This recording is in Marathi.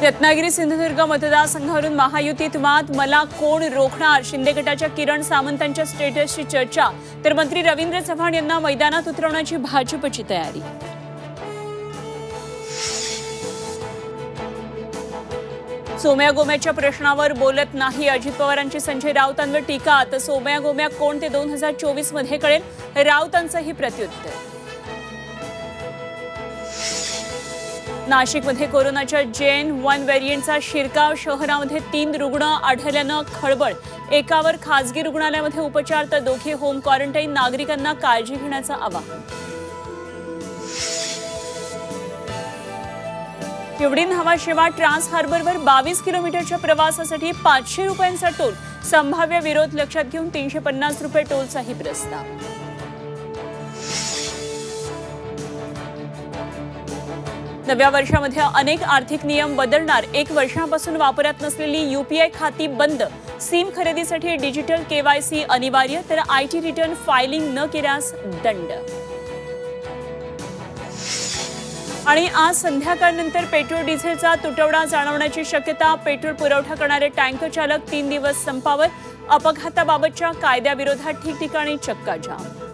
रत्नागिरी सिंधुदुर्ग मतदारसंघावरून महायुतीत वाद, मला कोण रोखणार? शिंदे गटाच्या किरण सामंतांच्या स्टेटसची चर्चा, तर मंत्री रवींद्र चव्हाण यांना मैदानात उतरवण्याची भाजपची तयारी. सोम्या गोम्याच्या प्रश्नावर बोलत नाही, अजित पवारांची संजय राऊतांवर टीका. तर सोम्या गोम्या कोण ते 2024 मध्ये कळेल, राऊतांचंही प्रत्युत्तर. नाशिकमध्ये कोरोनाच्या जेन 1 व्हेरियंटचा शिरकाव, शहरामध्ये 3 रुग्ण आढळल्यानं खळबळ. एकावर खासगी रुग्णालयामध्ये उपचार तर दोघे होम क्वारंटाईन. नागरिकांना काळजी घेण्याचं आवाहन. पिवडी न्हावा शेवा ट्रान्स हार्बरवर 22 किलोमीटरच्या प्रवासासाठी 500 रुपयांचा टोल. संभाव्य विरोध लक्षात घेऊन 350 रुपये टोलचाही प्रस्ताव. नव्या वर्षामध्ये अनेक आर्थिक नियम बदलणार. 1 वर्षापासून वापरात नसलेली यूपीआय खाती बंद. सिम खरेदीसाठी डिजिटल केवायसी अनिवार्य, तर आयटी रिटर्न फायलिंग न केल्यास दंड. आणि आज संध्याकाळनंतर पेट्रोल डिझेलचा तुटवडा जाणवण्याची शक्यता. पेट्रोल पुरवठा करणारे टँकर चालक 3 दिवस संपावर. अपघाताबाबतच्या कायद्याविरोधात ठिकठिकाणी चक्काजाम.